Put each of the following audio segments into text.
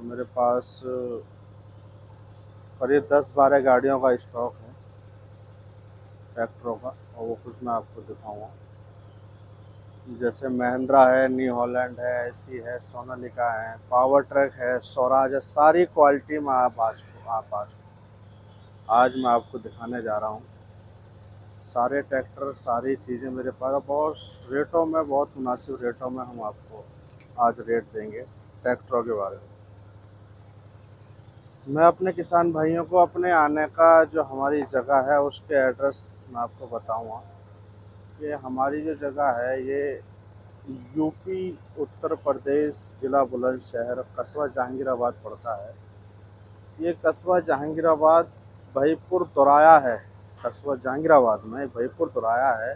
मेरे पास करीब 10-12 गाड़ियों का स्टॉक है ट्रैक्टरों का, और वो कुछ मैं आपको दिखाऊंगा। जैसे महिंद्रा है, न्यू हॉलैंड है, एसी है, सोनालिका है, पावर ट्रैक है, स्वराज है, सारी क्वालिटी में आज मैं आपको दिखाने जा रहा हूँ। सारे ट्रैक्टर, सारी चीज़ें मेरे पास बहुत रेटों में, बहुत मुनासिब रेटों में हम आपको आज रेट देंगे ट्रैक्टरों के बारे में। मैं अपने किसान भाइयों को अपने आने का जो हमारी जगह है उसके एड्रेस मैं आपको बताऊंगा। ये हमारी जो जगह है ये यूपी उत्तर प्रदेश ज़िला बुलंदशहर, कस्बा जहांगीराबाद पड़ता है। ये कस्बा जहांगीराबाद भाईपुर दोराया है। कस्बा जहांगीराबाद में भाईपुर दोराया है।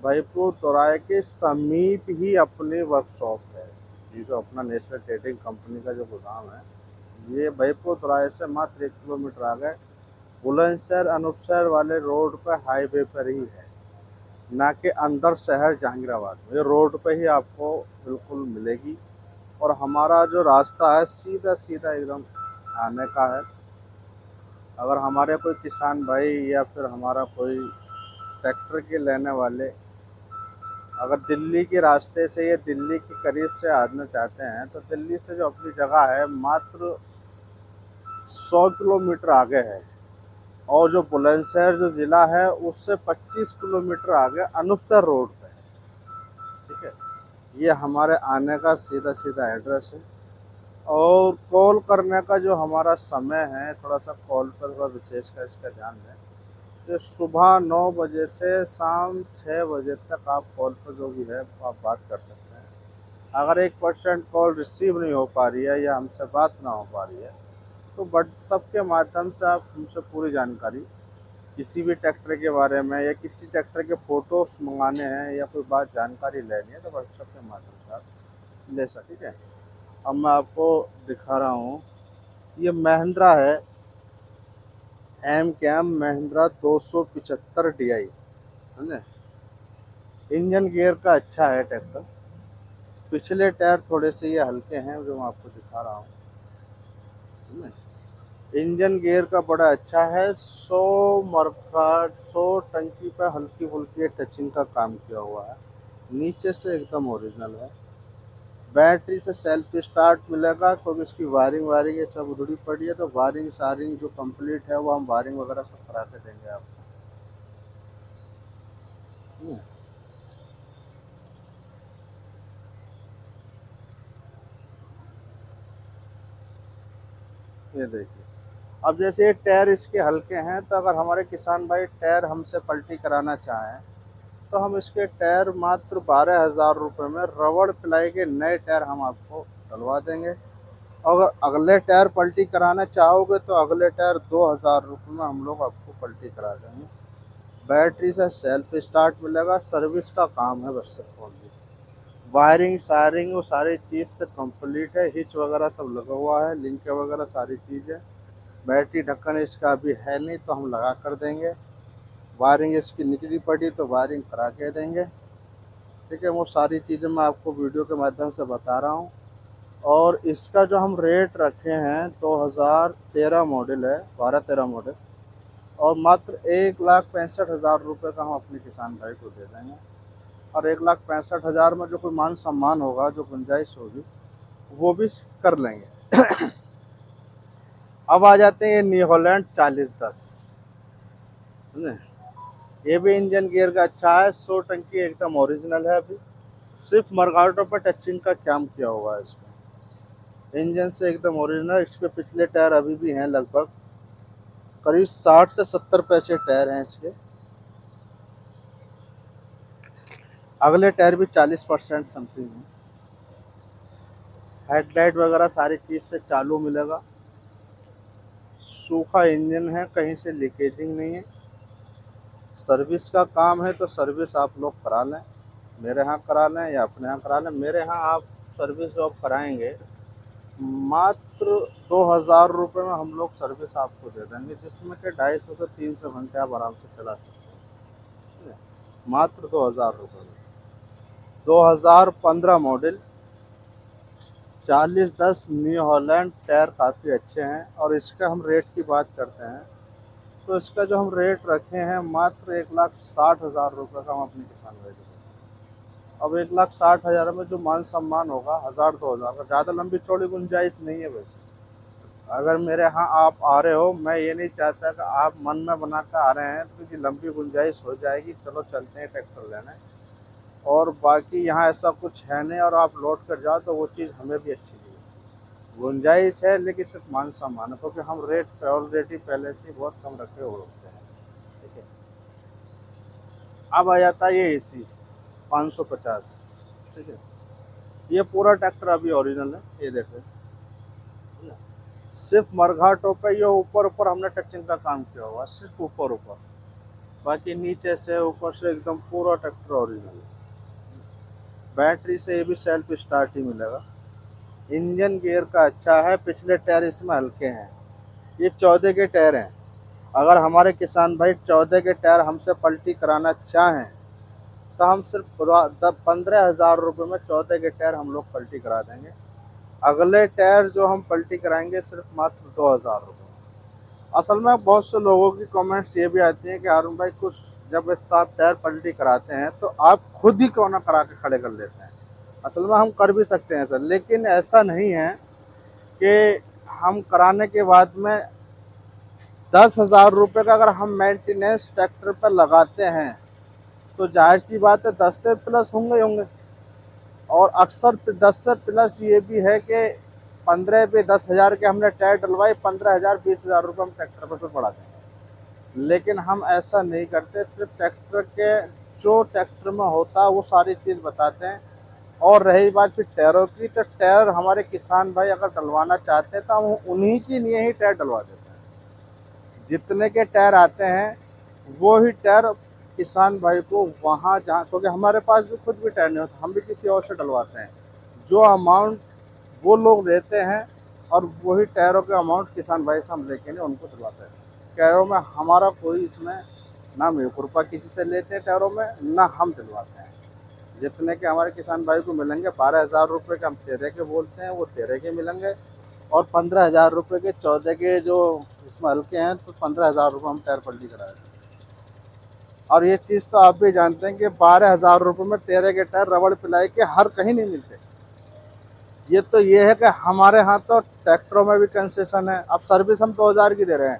भाईपुर दोराए के समीप ही अपनी वर्कशॉप है। ये जो अपना नेशनल ट्रेडिंग कंपनी का जो गोदाम है, ये भाईपुर दोराए से मात्र 1 किलोमीटर आगे बुलंदशहर अनूपशहर वाले रोड पर हाईवे पर ही है, ना कि अंदर शहर जहांगीराबाद में। ये रोड पे ही आपको बिल्कुल मिलेगी। और हमारा जो रास्ता है सीधा सीधा एकदम आने का है। अगर हमारे कोई किसान भाई या फिर हमारा कोई ट्रैक्टर के लेने वाले अगर दिल्ली के रास्ते से या दिल्ली के करीब से आना चाहते हैं, तो दिल्ली से जो अपनी जगह है मात्र 100 किलोमीटर आगे है। और जो बुलंदशहर जो ज़िला है उससे 25 किलोमीटर आगे अनूपसर रोड पे है। ठीक है, ये हमारे आने का सीधा सीधा एड्रेस है। और कॉल करने का जो हमारा समय है, थोड़ा सा कॉल पर थोड़ा विशेष का इसका ध्यान दें। तो सुबह 9 बजे से शाम 6 बजे तक आप कॉल पर जो भी है आप बात कर सकते हैं। अगर 1% कॉल रिसीव नहीं हो पा रही है या हमसे बात ना हो पा रही है, तो व्हाट्सएप के माध्यम से आप हमसे पूरी जानकारी किसी भी ट्रैक्टर के बारे में या किसी ट्रैक्टर के फ़ोटोस मंगाने हैं या कोई बात जानकारी लेनी है, तो व्हाट्सएप के माध्यम से आप ले सकते। ठीक है, अब मैं आपको दिखा रहा हूँ। ये महिंद्रा है, एम महिंद्रा 275 DI, समझे। इंजन गियर का अच्छा है ट्रैक्टर। पिछले टायर थोड़े से ये हल्के हैं जो मैं आपको दिखा रहा हूँ। इंजन गियर का बड़ा अच्छा है। 100 मरकाट 100 टंकी पे हल्की फुल्की टचिंग का काम किया हुआ है। नीचे से एकदम ओरिजिनल है। बैटरी से सेल्फ स्टार्ट मिलेगा, क्योंकि इसकी वायरिंग ये सब उधड़ी पड़ी है, तो वायरिंग सारिंग जो कंप्लीट है वो हम वायरिंग वगैरह सब करा के देंगे आपको। ये देखिए, अब जैसे ये टायर इसके हल्के हैं, तो अगर हमारे किसान भाई टायर हमसे पलटी कराना चाहें, तो हम इसके टायर मात्र 12,000 रुपये में रबड़ पिलाई के नए टायर हम आपको डलवा देंगे। अगर अगले टायर पलटी कराना चाहोगे तो अगले टायर 2,000 रुपये में हम लोग आपको पलटी करा देंगे। बैटरी से सेल्फ स्टार्ट मिलेगा। सर्विस का काम है बस सिर्फ ओनली। वायरिंग सायरिंग वो सारी चीज़ से कंप्लीट है। हिच वगैरह सब लगा हुआ है, लिंक वगैरह सारी चीज़ है। बैटरी ढक्कन इसका अभी है नहीं, तो हम लगा कर देंगे। वायरिंग इसकी निकली पड़ी तो वायरिंग करा के देंगे। ठीक है, वो सारी चीज़ें मैं आपको वीडियो के माध्यम से बता रहा हूँ। और इसका जो हम रेट रखे हैं, 2013 मॉडल है, 12-13 मॉडल, और मात्र 1,65,000 रुपये का हम अपने किसान भाई को दे देंगे। और 1,65,000 में जो कोई मान सम्मान होगा, जो गुंजाइश होगी, वो भी कर लेंगे। अब आ जाते हैं ये न्यू हॉलैंड 4010, समझे। ये भी इंजन गियर का अच्छा है। 100 टंकी एकदम ओरिजिनल है। अभी सिर्फ मरगाटों पर टचिंग का काम किया हुआ है इसमें। इंजन से एकदम ओरिजिनल। इसके पिछले टायर अभी भी हैं, लगभग करीब 60 से 70 पैसे टायर हैं इसके। अगले टायर भी 40% समथिंग है। हेडलाइट वगैरह सारी चीज़ से चालू मिलेगा। सूखा इंजन है, कहीं से लीकेजिंग नहीं है। सर्विस का काम है तो सर्विस आप लोग करा लें, मेरे यहाँ करा लें या अपने यहाँ करा लें। मेरे यहाँ आप सर्विस जो आप कराएंगे, मात्र 2,000 रुपये में हम लोग सर्विस आपको दे देंगे, जिसमें कि 250 से 300 घंटे आप आराम से चला सकते हैं, मात्र 2,000 रुपये में। 2015 मॉडल, 4010 न्यू हॉलैंड, टायर काफ़ी अच्छे हैं। और इसका हम रेट की बात करते हैं तो इसका जो हम रेट रखे हैं मात्र 1,60,000 रुपये का हम अपने किसान भाई को देंगे। अब 1,60,000 में जो मान सम्मान होगा 1,000-2,000 का, ज़्यादा लंबी चौड़ी गुंजाइश नहीं है वैसे। अगर मेरे यहाँ आप आ रहे हो, मैं ये नहीं चाहता कि आप मन में बना कर आ रहे हैं क्योंकि लंबी गुंजाइश हो जाएगी, चलो चलते हैं ट्रैक्टर लेने, और बाकी यहाँ ऐसा कुछ है नहीं और आप लौट कर जाओ तो वो चीज़ हमें भी अच्छी नहीं है। गुंजाइश है लेकिन सिर्फ मान सम्मान है, क्योंकि हम रेट ऑलरेडी पहले से बहुत कम रखे हुए होते हैं। ठीक है, अब आ जाता है ये AC 550। ठीक है, ये पूरा ट्रैक्टर अभी ओरिजिनल है, ये देखो, सिर्फ मरघाटों पे ये ऊपर ऊपर हमने टचिंग का काम किया हुआ, सिर्फ ऊपर ऊपर, बाकी नीचे से ऊपर से एकदम पूरा ट्रैक्टर ओरिजिनल है। बैटरी से ये भी सेल्फ स्टार्ट ही मिलेगा। इंजन गियर का अच्छा है, पिछले टायर इसमें हल्के हैं, ये 14 के टायर हैं। अगर हमारे किसान भाई 14 के टायर हमसे पलटी कराना चाहें तो हम सिर्फ 15,000 रुपये में 14 के टायर हम लोग पलटी करा देंगे। अगले टायर जो हम पलटी कराएंगे सिर्फ मात्र 2,000 रुपये। असल में बहुत से लोगों की कमेंट्स ये भी आती हैं कि हारून भाई कुछ जब इस आप टायर पलटी कराते हैं तो आप खुद ही क्यों ना करा के खड़े कर लेते हैं। असल में हम कर भी सकते हैं सर, लेकिन ऐसा नहीं है कि हम कराने के बाद में 10,000 रुपये का अगर हम मेंटेनेंस ट्रैक्टर पर लगाते हैं तो जाहिर सी बात है 10 से प्लस होंगे ही होंगे। और अक्सर 10 से प्लस ये भी है कि 15 पे 10,000 के हमने टायर डलवाए, 15,000 20,000 रुपये हम ट्रैक्टर पर बढ़ा देंगे। लेकिन हम ऐसा नहीं करते, सिर्फ ट्रैक्टर के जो ट्रैक्टर में होता है वो सारी चीज़ बताते हैं। और रही बात फिर टायरों की, तो टायर हमारे किसान भाई अगर डलवाना चाहते हैं तो हम उन्हीं के लिए ही टायर डलवा देते हैं। जितने के टायर आते हैं वो ही टायर किसान भाई को वहाँ जहाँ, क्योंकि हमारे पास भी खुद भी टायर नहीं होता, हम भी किसी और से डलवाते हैं। जो अमाउंट वो लोग लेते हैं और वही टायरों के अमाउंट किसान भाई से हम लेके नहीं उनको दिलवाते हैं। टायरों में हमारा कोई इसमें ना 1 रुपया किसी से लेते हैं टायरों में, ना हम दिलवाते हैं। जितने के हमारे किसान भाई को मिलेंगे 12,000 रुपये के हम 13 के बोलते हैं, वो 13 के मिलेंगे। और 15,000 रुपये के 14 के जो इसमें हल्के हैं तो 15,000 रुपये हम टायर पलटी कराए थे। और ये चीज़ तो आप भी जानते हैं कि 12,000 रुपये में 13 के टायर रबड़ पिलाई के हर कहीं नहीं मिलते। ये तो ये है कि हमारे यहाँ तो ट्रैक्टरों में भी कंसेशन है। अब सर्विस हम 2,000 की दे रहे हैं,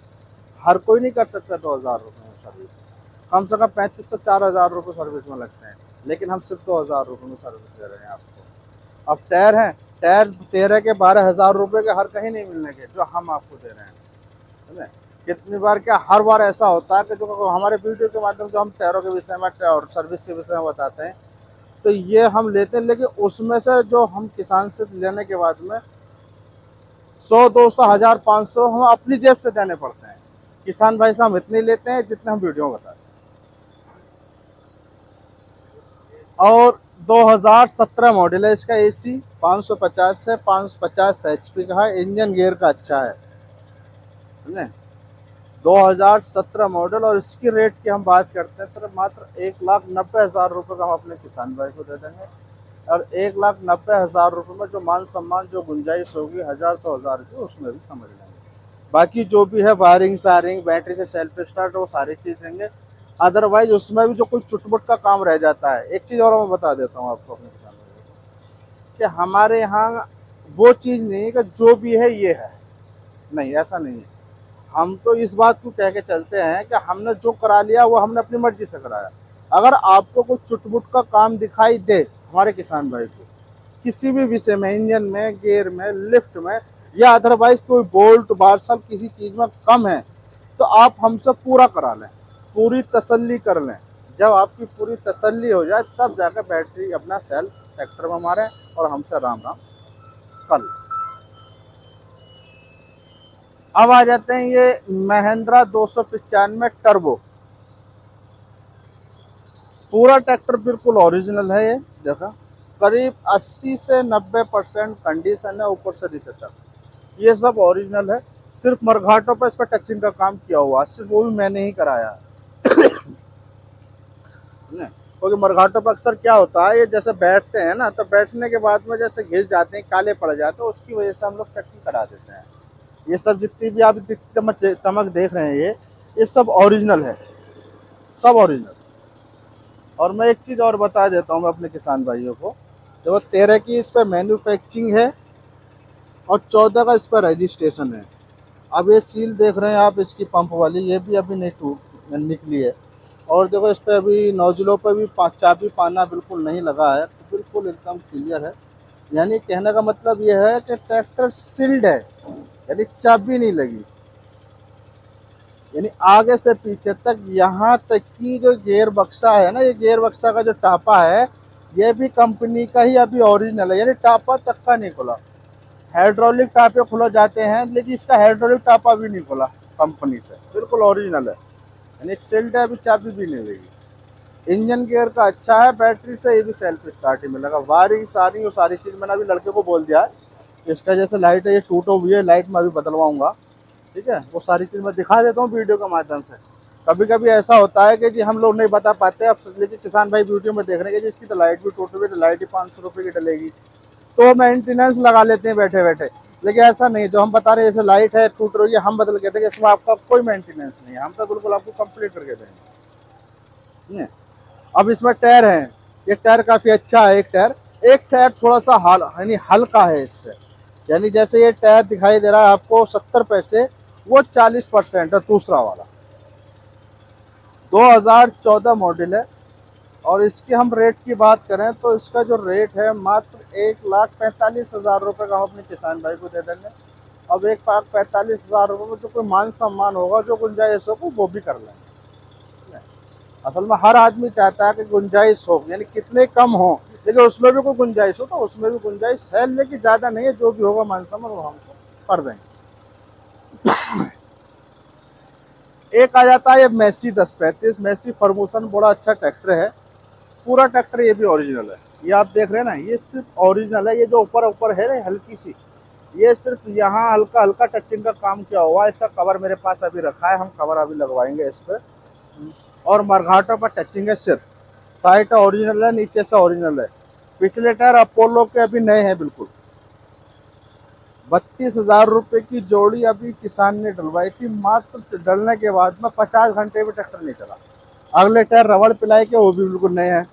हर कोई नहीं कर सकता 2,000 रुपये में सर्विस। कम से कम 35 से 4,000 रुपये सर्विस में लगते हैं, लेकिन हम सिर्फ 2,000 रुपये में सर्विस दे रहे हैं आपको। अब टायर हैं, टायर 13 के 12,000 रुपये के हर कहीं नहीं मिलने के जो हम आपको दे रहे हैं, समझे। कितनी बार क्या हर बार ऐसा होता है कि जो हमारे वीडियो के माध्यम से हम टायरों के विषय में और सर्विस के विषय में बताते हैं तो ये हम लेते हैं, लेकिन उसमें से जो हम किसान से लेने के बाद में 100, 200, 1000, 500 हम अपनी जेब से देने पड़ते हैं। किसान भाई से हम इतने लेते हैं जितने हम वीडियो में बताते हैं। और 2017 मॉडल है इसका, AC 550 है, 550 HP का है, इंजन गियर का अच्छा है, समझे। 2017 मॉडल। और इसकी रेट की हम बात करते हैं तो मात्र 1,90,000 रुपये का हम अपने किसान भाई को दे देंगे। और 1,90,000 रुपये में जो मान सम्मान जो गुंजाइश होगी 1,000 तो 1,000 की, उसमें भी समझ लेंगे। बाकी जो भी है वायरिंग सायरिंग बैटरी से सेल्फ स्टार्ट वो सारी चीज़ देंगे। अदरवाइज उसमें भी जो कोई चुटपुट का काम रह जाता है, एक चीज़ और मैं बता देता हूँ आपको अपने किसान भाई को कि हमारे यहाँ वो चीज़ नहीं है कि जो भी है ये है, नहीं, ऐसा नहीं है। हम तो इस बात को कह के चलते हैं कि हमने जो करा लिया वो हमने अपनी मर्जी से कराया। अगर आपको कोई चुटपुट का काम दिखाई दे हमारे किसान भाई को किसी भी विषय में, इंजन में, गियर में, लिफ्ट में, या अदरवाइज कोई बोल्ट बार्सल किसी चीज़ में कम है तो आप हमसे पूरा करा लें, पूरी तसल्ली कर लें। जब आपकी पूरी तसल्ली हो जाए तब जाकर बैटरी अपना सेल ट्रैक्टर में मारें और हमसे राम राम कर लें। अब आ जाते हैं ये महिंद्रा 295 टर्बो। पूरा ट्रैक्टर बिल्कुल ओरिजिनल है, ये देखा, करीब 80 से 90% कंडीशन है, ऊपर से नीचे तक ये सब ओरिजिनल है। सिर्फ मरघाटों पर इस पर टचिंग का काम किया हुआ है, सिर्फ वो भी मैंने ही कराया है। क्योंकि मरघाटों पर अक्सर क्या होता है, ये जैसे बैठते हैं ना, तो बैठने के बाद में जैसे घिस जाते हैं, काले पड़ जाते हैं, उसकी वजह से हम लोग चटनी करा देते हैं। ये सब जितनी भी आप चमक चमक देख रहे हैं, ये सब ओरिजिनल है, सब ओरिजिनल। और मैं एक चीज़ और बता देता हूँ मैं अपने किसान भाइयों को, देखो 13 की इस पर मैन्युफैक्चरिंग है और 14 का इस पर रजिस्ट्रेशन है। अब ये सील देख रहे हैं आप इसकी पंप वाली, ये भी अभी नहीं टूट निकली है। और देखो इस पर अभी नोजलों पर भी चाबी पाना बिल्कुल नहीं लगा है, बिल्कुल एकदम क्लियर है। यानी कहने का मतलब ये है कि ट्रैक्टर सील्ड है, यानी चाबी नहीं लगी। यानी आगे से पीछे तक, यहाँ तक की जो गियर बक्सा है ना, ये गियर बक्सा का जो टापा है, ये भी कंपनी का ही अभी ओरिजिनल है, यानी टापा तक का नहीं खुला। हाइड्रोलिक टापे खुल जाते हैं, लेकिन इसका हाइड्रोलिक टापा भी नहीं खुला कंपनी से, बिल्कुल ओरिजिनल है। यानी सील्ड है, अभी चाबी भी नहीं लगी। इंजन गियर का अच्छा है, बैटरी से ये भी सेल्फ स्टार्ट ही मिलेगा। वायरिंग सारी वो सारी चीज़ मैंने अभी लड़के को बोल दिया है। इसका जैसे लाइट है, ये टूटा हुई है, लाइट मैं अभी बदलवाऊंगा, ठीक है। वो सारी चीज़ मैं दिखा देता हूँ वीडियो के माध्यम से। कभी कभी ऐसा होता है कि जी हम लोग नहीं बता पाते, अब लेकिन किसान भाई वीडियो में देख रहे हैं कि जी इसकी तो लाइट भी टूट हुई है, तो लाइट ही 500 रुपये की डलेगी, तो मेंटेनेंस लगा लेते हैं बैठे बैठे। लेकिन ऐसा नहीं, जो हम बता रहे हैं जैसे लाइट है टूट रही है, हम बदल के देंगे, इसमें आपका कोई मेंटेनेंस नहीं है, हम तो बिल्कुल आपको कंप्लीट करके देंगे, ठीक है। अब इसमें टायर है, ये टायर काफ़ी अच्छा है। एक टायर थोड़ा सा यानी हल्का है इससे, यानी जैसे ये टायर दिखाई दे रहा है आपको 70 पैसे, वो 40% है दूसरा वाला। 2014 मॉडल है। और इसके हम रेट की बात करें तो इसका जो रेट है मात्र 1,45,000 रुपये का हम अपने किसान भाई को दे देंगे। अब 1,45,000 रुपये में जो कोई मान सम्मान होगा, जो गुंजाइश होगा, वो भी कर लेंगे। असल में हर आदमी चाहता है कि गुंजाइश हो, यानी कितने कम हो, लेकिन उसमें भी कोई गुंजाइश हो, तो उसमें भी गुंजाइश है, लेकिन ज़्यादा नहीं है। जो भी होगा मान सम्मान वो हमको कर देंगे। एक आ जाता है ये मैसी 1035। मैसी फर्गूसन बड़ा अच्छा ट्रैक्टर है, पूरा ट्रैक्टर ये भी ओरिजिनल है। ये आप देख रहे हैं ना, ये सिर्फ ओरिजिनल है। ये जो ऊपर ऊपर है ना हल्की सी, ये सिर्फ यहाँ हल्का हल्का टचिंग का काम किया हुआ है। इसका कवर मेरे पास अभी रखा है, हम कवर अभी लगवाएंगे इस पर। और मरघाटों पर टचिंग है सिर्फ, साइड ओरिजिनल है, नीचे से ओरिजिनल है। पिछले टायर अपोलो के अभी नए हैं बिल्कुल। 32,000 रुपये की जोड़ी अभी किसान ने डलवाई थी, मात्र डलने के बाद में 50 घंटे भी ट्रैक्टर नहीं चला। अगले टायर रबड़ पिलाई के, वो भी बिल्कुल नए हैं।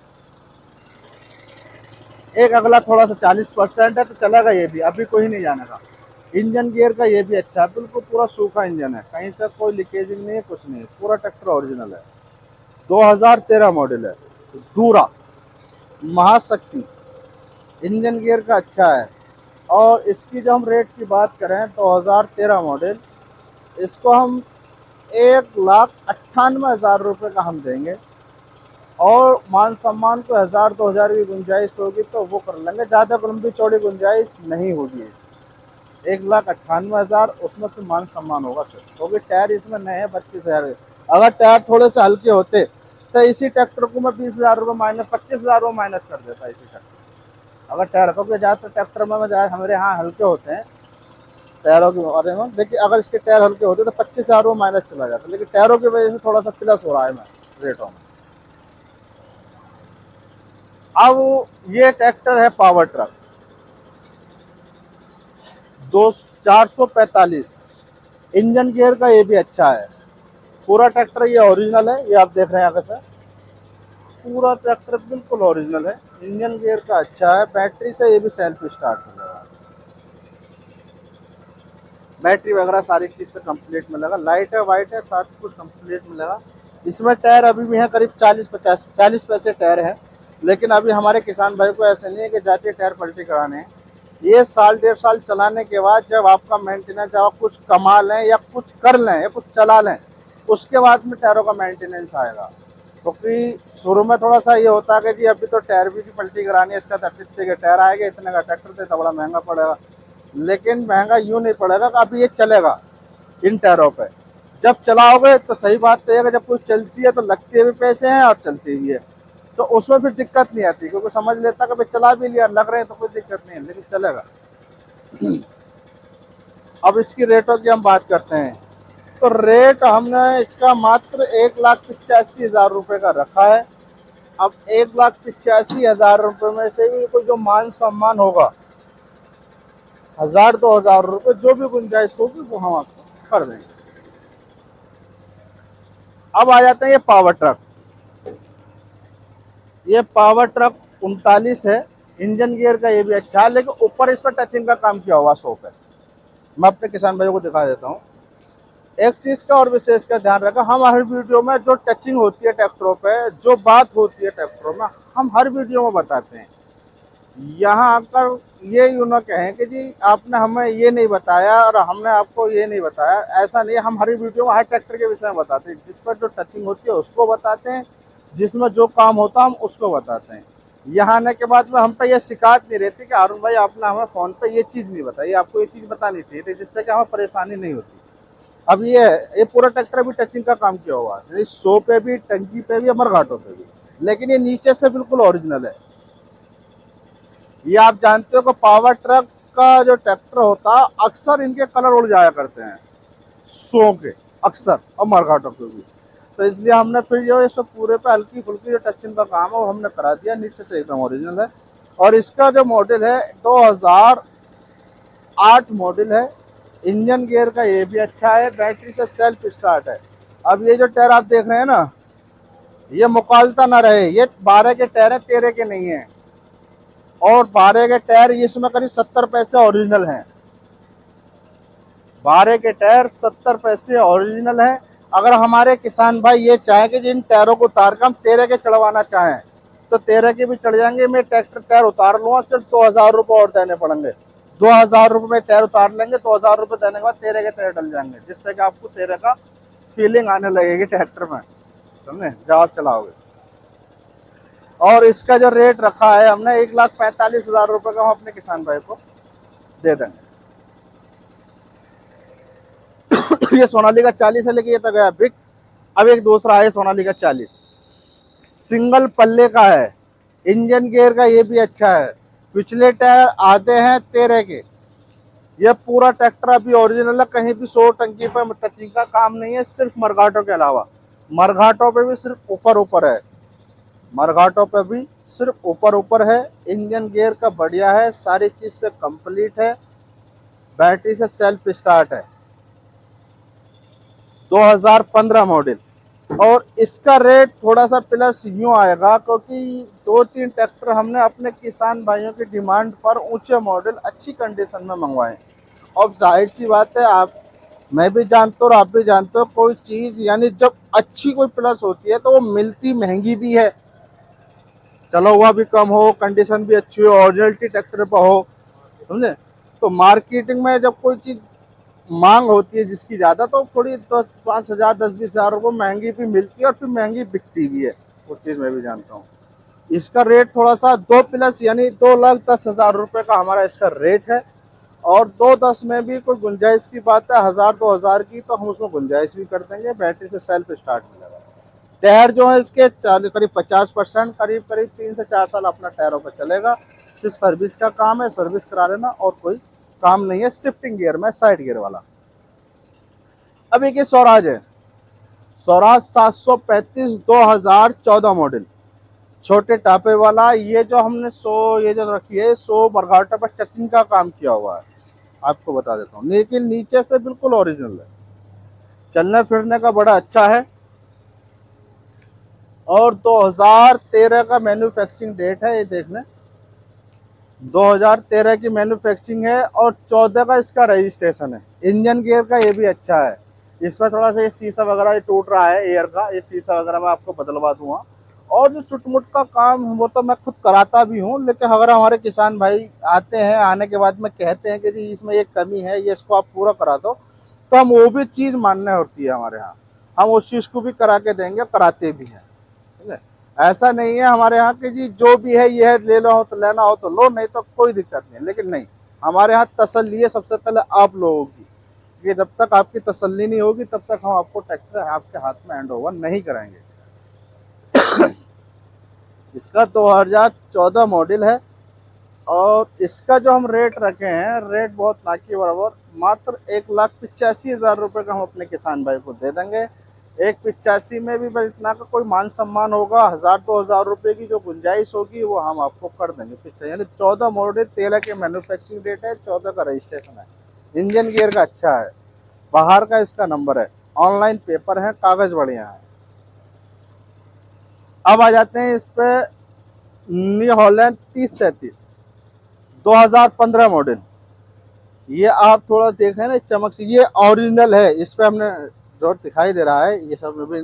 एक अगला थोड़ा सा 40% है, तो चलेगा ये भी, अभी कोई नहीं जाने का। इंजन गियर का ये भी अच्छा है, बिल्कुल पूरा सूखा इंजन है, कहीं से कोई लीकेजिंग नहीं है, कुछ नहीं है, पूरा ट्रैक्टर ओरिजिनल है। 2013 मॉडल है, दूरा महाशक्ति। इंजन गियर का अच्छा है। और इसकी जो हम रेट की बात करें, 2013 मॉडल, इसको हम 1,98,000 रुपये का हम देंगे। और मान सम्मान को 1,000-2,000 की गुंजाइश होगी तो वो कर लेंगे, ज़्यादा लंबी चौड़ी गुंजाइश नहीं होगी इसकी। 1,98,000 उसमें से मान सम्मान होगा सर, क्योंकि टायर इसमें नए हैं 32,000। अगर टायर थोड़े से हल्के होते तो इसी ट्रैक्टर को मैं 20,000 रुपये माइनस, 25,000 रुपये माइनस कर देता इसी ट्रैक्टर। अगर टायर, क्योंकि ज़्यादातर ट्रैक्टर में हमारे यहाँ हल्के होते हैं टायरों के बारे में, लेकिन अगर इसके टायर हल्के होते तो 25,000 रुपये माइनस चला जाता, लेकिन टायरों की वजह से थोड़ा सा प्लस हो रहा है मैं रेटों में। अब ये ट्रैक्टर है पावर ट्रक 445। इंजन गियर का ये भी अच्छा है, पूरा ट्रैक्टर ये ओरिजिनल है। ये आप देख रहे हैं आगे से, पूरा ट्रैक्टर बिल्कुल ओरिजिनल है। इंजन गियर का अच्छा है, बैटरी से ये भी सेल्फ स्टार्ट मिलेगा, बैटरी वगैरह सारी चीज़ से कंप्लीट मिलेगा। लाइट है, वाइट है, सब कुछ कंप्लीट मिलेगा। इसमें टायर अभी भी है करीब 40 पैसे टायर है, लेकिन अभी हमारे किसान भाई को ऐसे नहीं है कि जाते टायर पलटी कराने हैं। ये साल 1.5 साल चलाने के बाद जब आपका मेंटेनेंस, जब आप कुछ कमा लें या कुछ कर लें या कुछ चला लें, उसके बाद में टायरों का मेंटेनेंस आएगा। क्योंकि शुरू में थोड़ा सा ये होता है कि जी अभी तो टायर भी पलटी करानी है, इसका तो इतने के टायर आएगा, इतने का ट्रैक्टर थे, तो बड़ा महंगा पड़ेगा। लेकिन महंगा यूँ नहीं पड़ेगा कि अभी ये चलेगा इन टायरों पे। जब चलाओगे तो सही बात तो है कि जब कुछ चलती है तो लगते भी पैसे हैं और चलती भी है, तो उसमें फिर दिक्कत नहीं आती, क्योंकि समझ लेता कि भाई चला भी लिया, लग रहे हैं तो कोई दिक्कत नहीं है, लेकिन चलेगा। अब इसकी रेटों की हम बात करते हैं, तो रेट हमने इसका मात्र 1,85,000 रुपये का रखा है। अब 1,85,000 में से भी कोई जो मान सम्मान होगा, 1,000-2,000 रुपये, जो भी गुंजाइश होगी वो हम आपको कर देंगे। अब आ जाते हैं ये पावर ट्रक। ये पावर ट्रक 39 है, इंजन गियर का ये भी अच्छा है, लेकिन ऊपर इस पर टचिंग का काम किया हुआ शॉप है। मैं अपने किसान भाइयों को दिखा देता हूँ। एक चीज़ का और विशेष का ध्यान रखा, हम हर वीडियो में जो टचिंग होती है ट्रैक्टरों पे, जो बात होती है ट्रैक्टरों में, हम हर वीडियो में बताते हैं। यहाँ आकर ये यूँ ना कहें कि जी आपने हमें ये नहीं बताया और हमने आपको ये नहीं बताया, ऐसा नहीं। हम हर वीडियो में हर ट्रैक्टर के विषय में बताते हैं, जिस पर जो टचिंग होती है उसको बताते हैं, जिसमें जो काम होता है हम उसको बताते हैं। यहाँ आने के बाद में हम पे ये शिकायत नहीं रहती कि अरुण भाई आपने हमें फ़ोन पे ये चीज़ नहीं बताई, आपको ये चीज़ बतानी चाहिए थी, जिससे कि हमें परेशानी नहीं होती। अब ये पूरा ट्रैक्टर भी टचिंग का काम किया हुआ है, शो पे भी, टंकी पे भी, अमर घाटों पे भी, लेकिन ये नीचे से बिल्कुल ओरिजिनल है। ये आप जानते हो कि पावर ट्रक का जो ट्रैक्टर होता है, अक्सर इनके कलर उड़ जाया करते हैं शो के, अक्सर, और मरघाटों पे भी। तो इसलिए हमने फिर जो ये सब पूरे पे हल्की फुल्की जो टचिंग का काम है वो हमने करा दिया, नीचे से एकदम ओरिजिनल है। और इसका जो मॉडल है 2008 मॉडल है, इंजन गियर का ये भी अच्छा है, बैटरी से सेल्फ स्टार्ट है। अब ये जो टायर आप देख रहे हैं ना, ये मुकालता ना रहे, ये 12 के टायर है, 13 के नहीं है। और 12 के टायर इसमें करीब 70 पैसे ओरिजिनल हैं। 12 के टायर 70 पैसे ओरिजिनल है। अगर हमारे किसान भाई ये चाहे कि जिन टायरों को उतार कर हम 13 के चढ़वाना चाहें तो 13 के भी चढ़ जाएंगे। मैं ट्रैक्टर टायर उतार लूँगा, सिर्फ 2,000 रुपये और देने पड़ेंगे। 2,000 रुपये में टायर उतार लेंगे, 2,000 रुपये देने के बाद 13 के टायर डल जाएंगे, जिससे कि आपको 13 का फीलिंग आने लगेगी ट्रैक्टर में, समझे, जब आप चलाओगे। और इसका जो रेट रखा है हमने 1,45,000 का हम अपने किसान भाई को दे देंगे। ये सोनालिका 40 है, लेकिन ये तो गया बिक। अब एक दूसरा है सोनालिका 40, सिंगल पल्ले का है, इंजन गियर का ये भी अच्छा है। पिछले टायर आते हैं 13 के। ये पूरा ट्रैक्टर अभी ओरिजिनल है, कहीं भी शो टंकी पर टचिंग का काम नहीं है, सिर्फ मरघाटों के अलावा। मरघाटों पे भी सिर्फ ऊपर ऊपर है, मरघाटों पे भी सिर्फ ऊपर ऊपर है। इंजन गियर का बढ़िया है, सारी चीज़ से कंप्लीट है, बैटरी से सेल्फ स्टार्ट है, 2015 मॉडल। और इसका रेट थोड़ा सा प्लस यूँ आएगा क्योंकि 2-3 ट्रैक्टर हमने अपने किसान भाइयों की डिमांड पर ऊंचे मॉडल अच्छी कंडीशन में मंगवाए। अब जाहिर सी बात है, आप, मैं भी जानता हूँ और आप भी जानते हो, कोई चीज़ यानी जब अच्छी कोई प्लस होती है तो वो मिलती महंगी भी है, चलो हुआ भी कम हो, कंडीशन भी अच्छी हो, ओरिजिनलिटी ट्रैक्टर पर हो, समझे। तो मार्केटिंग में जब कोई चीज़ मांग होती है जिसकी ज़्यादा, तो थोड़ी 10-5,000, 10-20,000 रुपये महंगी भी मिलती है और फिर महंगी बिकती भी है, वो चीज़ मैं भी जानता हूँ। इसका रेट थोड़ा सा 2 प्लस यानी 2,10,000 का हमारा इसका रेट है। और 2-10 में भी कोई गुंजाइश की बात है, 1,000-2,000 की, तो हम उसमें गुंजाइश भी कर देंगे। बैटरी से सेल्फ स्टार्ट मिलेगा। टायर जो है इसके करीब 50%, करीब 3 से 4 साल अपना टायरों पर चलेगा। सिर्फ सर्विस का काम है, सर्विस करा लेना, और कोई काम नहीं है। शिफ्टिंग गियर में, साइड गियर वाला। अब एक ये स्वराज है, स्वराज 735 2014 मॉडल, छोटे टापे वाला। ये जो हमने ये जो रखी है, मरघाटा पर टचिंग का काम किया हुआ है, आपको बता देता हूँ, लेकिन नीचे से बिल्कुल ओरिजिनल है, चलने फिरने का बड़ा अच्छा है। और 2013 का मैन्युफैक्चरिंग डेट है, ये देख लें, 2013 की मैन्युफैक्चरिंग है और 14 का इसका रजिस्ट्रेशन है। इंजन गियर का ये भी अच्छा है। इसमें थोड़ा सा ये शीशा वगैरह टूट रहा है एयर का, ये शीशा वगैरह मैं आपको बदलवा दूंगा। और जो चुटमुट का काम वो तो मैं खुद कराता भी हूँ, लेकिन अगर हमारे किसान भाई आते हैं, आने के बाद में कहते हैं कि जी इसमें एक कमी है, ये इसको आप पूरा करा दो, तो हम वो भी चीज़ मानना होती है हमारे यहाँ, हम उस चीज़ को भी करा के देंगे, कराते भी हैं, ठीक है। ऐसा नहीं है हमारे यहाँ कि जी जो भी है ये है, ले लो तो लेना हो तो लो, नहीं तो कोई दिक्कत नहीं है। लेकिन नहीं, हमारे यहाँ तसल्ली है सबसे पहले आप लोगों की, कि जब तक आपकी तसल्ली नहीं होगी तब तक हम आपको ट्रैक्टर आपके हाथ में हैंड ओवर नहीं कराएंगे। इसका 2014 मॉडल है और इसका जो हम रेट रखे हैं, रेट बहुत ना के बराबर, मात्र 1,85,000 का हम अपने किसान भाई को दे देंगे। 185 में भी भाई इतना का कोई मान सम्मान होगा, 1000-2000 रुपये की जो गुंजाइश होगी वो हम आपको कर देंगे। 85 यानी 14 मॉडल, 13 के मैन्युफैक्चरिंग डेट है, 14 का रजिस्ट्रेशन है। इंजन गियर का अच्छा है, बाहर का इसका नंबर है, ऑनलाइन पेपर है, कागज बढ़िया है। अब आ जाते हैं इस पे न्यू हॉलैंड 3037 2015 मॉडल। ये आप थोड़ा देख रहे हैं ना चमक से, ये ओरिजिनल है। इस पे हमने जो दिखाई दे रहा है ये सब भी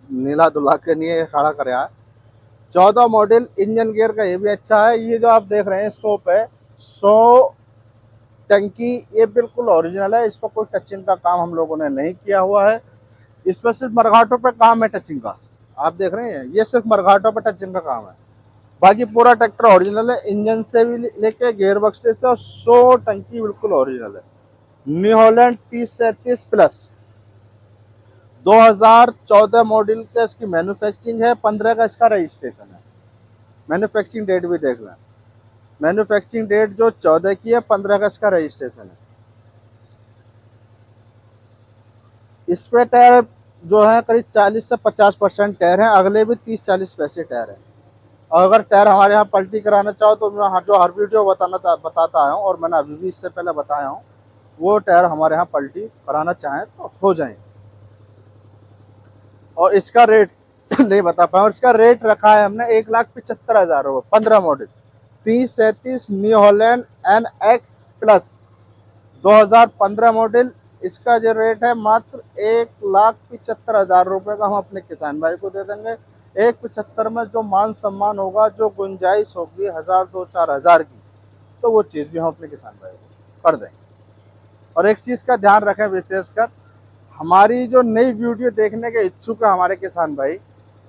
नीला दुला के नहीं खड़ा कराया है। 14 मॉडल, इंजन गियर का ये भी अच्छा है। ये जो आप देख रहे हैं सोप है, 100 टंकी, ये बिल्कुल ओरिजिनल है। इस पर कोई टचिंग का काम हम लोगों ने नहीं किया हुआ है। इस पर सिर्फ मरघाटों पे काम है टचिंग का, आप देख रहे हैं ये सिर्फ मरघाटों पे टचिंग का काम है। बाकी पूरा ट्रैक्टर ओरिजिनल है, इंजन से भी लेके गियर बक्स से 100 टंकी बिल्कुल ओरिजिनल है। न्यू हॉलैंड 3037 प्लस 2014 मॉडल का इसकी मैन्युफैक्चरिंग है, 15 का इसका रजिस्ट्रेशन है। मैन्युफैक्चरिंग डेट भी देख लें, मैन्युफैक्चरिंग डेट जो 14 की है, 15 का इसका रजिस्ट्रेशन है। इस पे टायर जो है करीब 40 से 50% टायर है, अगले भी 30-40 पैसे टायर है। और अगर टायर हमारे यहाँ पलटी कराना चाहो तो मैं जो हर वीडियो बताता आया हूँ, और मैंने अभी भी इससे पहले बताया हूँ, वो टायर हमारे यहाँ पलटी कराना चाहें तो हो जाए। और इसका रेट नहीं बता पाया, और इसका रेट रखा है हमने 1,75,000 रुपये। 15 model 3037 new Holland NX plus 2015 model, इसका जो रेट है मात्र 1,75,000 रुपये का हम अपने किसान भाई को दे देंगे। 1,75 में जो मान सम्मान होगा, जो गुंजाइश होगी 1,000-2,000-4,000 की, तो वो चीज़ भी हम अपने किसान भाई को कर देंगे। और एक चीज़ का ध्यान रखें विशेषकर, हमारी जो नई वीडियो देखने के इच्छुक है हमारे किसान भाई,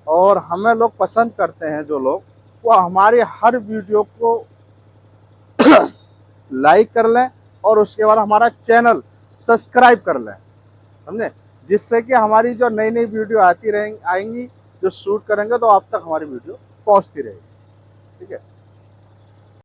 और हमें लोग पसंद करते हैं जो लोग, वो हमारी हर वीडियो को लाइक कर लें और उसके बाद हमारा चैनल सब्सक्राइब कर लें, समझे, जिससे कि हमारी जो नई नई वीडियो आएंगी, जो शूट करेंगे तो आप तक हमारी वीडियो पहुंचती रहेगी। ठीक है।